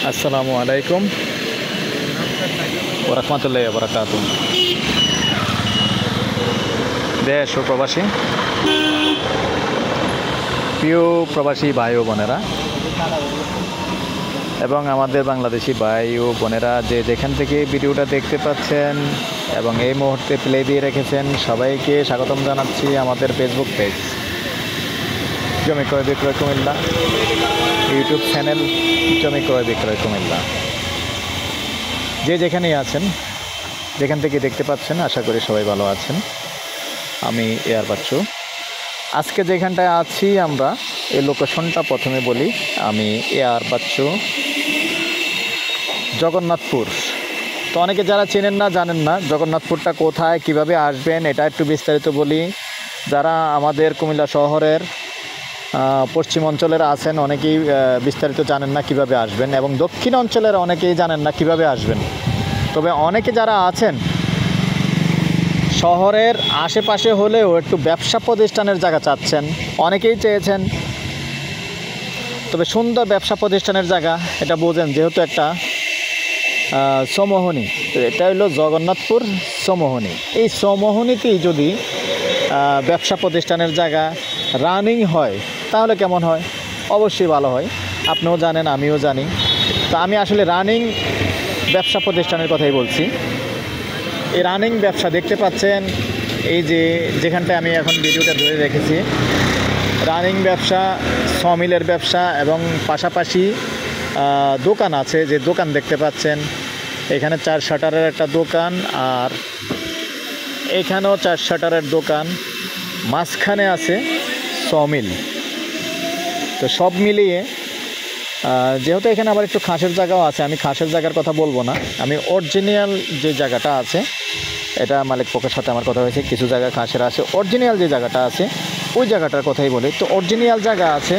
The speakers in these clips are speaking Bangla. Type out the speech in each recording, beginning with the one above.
আসসালামু আলাইকুম ওয়া রাহমাতুল্লাহি ওয়া বারাকাতুহু। দেশ ও প্রবাসী, প্রিয় প্রবাসী ভাই ও বোনেরা এবং আমাদের বাংলাদেশি ভাই ও বোনেরা যে যেখান থেকে ভিডিওটা দেখতে পাচ্ছেন এবং এই মুহূর্তে প্লে দিয়ে রেখেছেন, সবাইকে স্বাগতম জানাচ্ছি আমাদের ফেসবুক পেজ জমি ক্রয় বিক্রয় কুমিল্লা, ইউটিউব চ্যানেল জমি ক্রয় বিক্রয় কুমিল্লা। যে যেখানেই আছেন, যেখান থেকে দেখতে পাচ্ছেন, আশা করি সবাই ভালো আছেন। আমি এয়ার বাচ্চু। আজকে যেখানটায় আছি আমরা, এই লোকেশনটা প্রথমে বলি। আমি এয়ার বাচ্চু, জগন্নাথপুর। তো অনেকে যারা চেনেন না, জানেন না জগন্নাথপুরটা কোথায়, কিভাবে আসবেন, এটা একটু বিস্তারিত বলি। যারা আমাদের কুমিল্লা শহরের পশ্চিম অঞ্চলের আছেন অনেকেই বিস্তারিত জানেন না কিভাবে আসবেন, এবং দক্ষিণ অঞ্চলের অনেকেই জানেন না কিভাবে আসবেন। তবে অনেকে যারা আছেন শহরের আশেপাশে হলেও একটু ব্যবসা প্রতিষ্ঠানের জায়গা চাচ্ছেন, অনেকেই চেয়েছেন। তবে সুন্দর ব্যবসা প্রতিষ্ঠানের জায়গা এটা বোঝেন, যেহেতু একটা সমোহনী, তো এটা হলো জগন্নাথপুর সমোহনী। এই সমোহনীতেই যদি ব্যবসা প্রতিষ্ঠানের জায়গা রানিং হয় তাহলে কেমন হয়? অবশ্যই ভালো হয়। আপনিও জানেন, আমিও জানি। তো আমি আসলে রানিং ব্যবসা প্রতিষ্ঠানের কথাই বলছি। এই রানিং ব্যবসা দেখতে পাচ্ছেন, এই যে যেখানটায় আমি এখন ভিডিওটা ধরে রেখেছি, রানিং ব্যবসা, সমিলের ব্যবসা এবং পাশাপাশি দোকান আছে। যে দোকান দেখতে পাচ্ছেন, এখানে 4 শাটারের একটা দোকান, আর এখানেও 4 শাটারের দোকান, মাঝখানে আছে সমিল। তো সব মিলিয়ে যেহেতু এখানে আবার একটু খাসের জায়গাও আছে, আমি খাসের জায়গার কথা বলবো না, আমি অরিজিনাল যে জায়গাটা আছে, এটা মালিক পক্ষের সাথে আমার কথা হয়েছে, কিছু জায়গা খাসের আছে, অরিজিনাল যে জায়গাটা আছে ওই জায়গাটার কথাই বলি। তো অরিজিনাল জায়গা আছে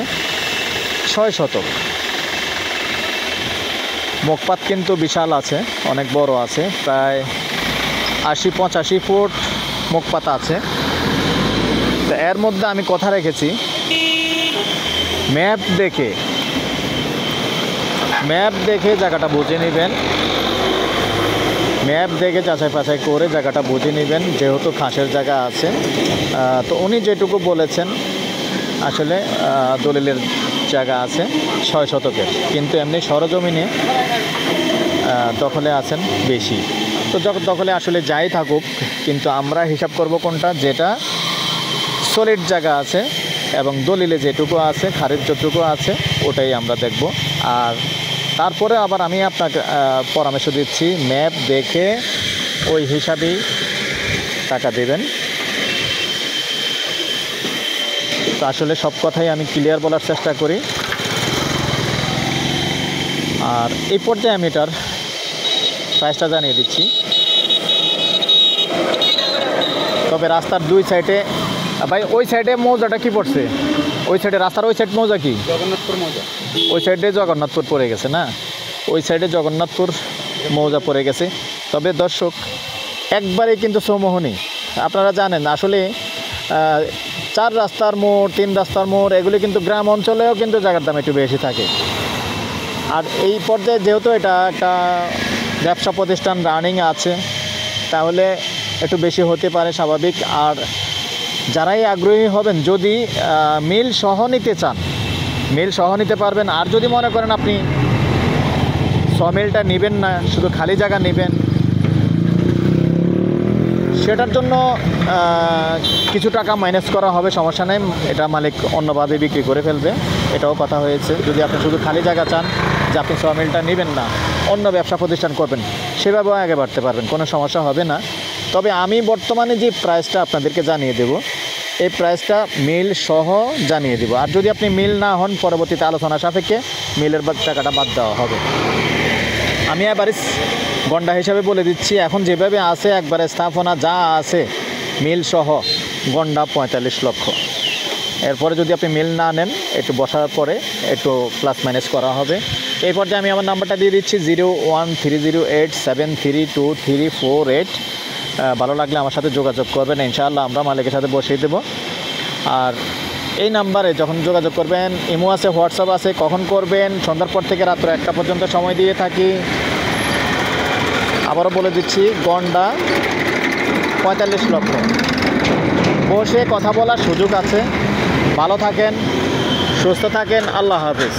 6 শতক। মুখপাত কিন্তু বিশাল আছে, অনেক বড় আছে, প্রায় 80-85 ফুট মুখপাত আছে। তো এর মধ্যে আমি কথা রেখেছি, ম্যাপ দেখে জায়গাটা বুঝে নেবেন, ম্যাপ দেখে যাচাই বাছাই করে জায়গাটা বুঝে নেবেন, যেহেতু খাসের জায়গা আছে। তো উনি যেটুকু বলেছেন, আসলে দলিলের জায়গা আছে 6 শতকের, কিন্তু এমনি সরজমিনে দখলে আছেন বেশি। তো দখলে আসলে যাই থাকুক, কিন্তু আমরা হিসাব করব কোনটা, যেটা সলিড জায়গা আছে এবং দলিলে যেটুকু আছে, খারিজ যতটুকু আছে, ওটাই আমরা দেখব। আর তারপরে আবার আমি আপনাকে পরামর্শ দিচ্ছি, ম্যাপ দেখে ওই হিসাবেই টাকা দেবেন। তো আসলে সব কথাই আমি ক্লিয়ার বলার চেষ্টা করি। আর এই পর্যায়ে আমি এটার প্রাইসটা জানিয়ে দিচ্ছি। তবে রাস্তার 2 সাইডে, ভাই ওই সাইডে মৌজাটা কি পড়ছে? ওই সাইডে রাস্তার ওই সাইড মৌজা কি? জগন্নাথপুর মৌজা। ওই সাইডে জগন্নাথপুর পড়ে গেছে না, ওই সাইডে জগন্নাথপুর মৌজা পড়ে গেছে। তবে দর্শক, একবারেই কিন্তু সমোহনী, আপনারা জানেন আসলে 4 রাস্তার মোড়, 3 রাস্তার মোড়, এগুলি কিন্তু গ্রাম অঞ্চলেও কিন্তু জায়গার দাম একটু বেশি থাকে। আর এই পর্যায়ে যেহেতু এটা একটা ব্যবসা প্রতিষ্ঠান রানিং আছে, তাহলে একটু বেশি হতে পারে, স্বাভাবিক। আর যারাই আগ্রহী হবেন, যদি মিল সহ নিতে চান, মিল সহ নিতে পারবেন। আর যদি মনে করেন আপনি সমিলটা নেবেন না, শুধু খালি জায়গা নেবেন, সেটার জন্য কিছু টাকা মাইনাস করা হবে, সমস্যা নেই, এটা মালিক অন্যভাবে বিক্রি করে ফেলবে, এটাও কথা হয়েছে। যদি আপনি শুধু খালি জায়গা চান, যে আপনি সমিলটা নেবেন না, অন্য ব্যবসা প্রতিষ্ঠান করবেন, সেভাবেও আগে বাড়তে পারবেন, কোনো সমস্যা হবে না। তবে আমি বর্তমানে যে প্রাইসটা আপনাদেরকে জানিয়ে দেব, এই প্রাইসটা মিল সহ জানিয়ে দেব। আর যদি আপনি মিল না হন, পরবর্তীতে আলোচনা সাপেক্ষে মিলের টাকাটা বাদ দেওয়া হবে। আমি এবারে গন্ডা হিসাবে বলে দিচ্ছি, এখন যেভাবে আছে একবারে স্থাপনা যা আছে মিল সহ গন্ডা 45 লক্ষ। এরপরে যদি আপনি মিল না নেন একটু বসার পরে একটু প্লাস মাইনাস করা হবে। এই পর্যায়ে আমি আমার নাম্বারটা দিয়ে দিচ্ছি 013087323348। ভালো লাগলে আমার সাথে যোগাযোগ করবেন, ইনশাআল্লাহ আমরা মালিকের সাথে বসিয়ে দেবো। আর এই নাম্বারে যখন যোগাযোগ করবেন, ইমো আছে, হোয়াটসঅ্যাপ আছে, কখন করবেন, সন্ধ্যার পর থেকে রাত্র 1টা পর্যন্ত সময় দিয়ে থাকি। আবারও বলে দিচ্ছি, গন্ডা 45 লক্ষ। বসে কথা বলার সুযোগ আছে। ভালো থাকেন, সুস্থ থাকেন, আল্লাহ হাফেজ।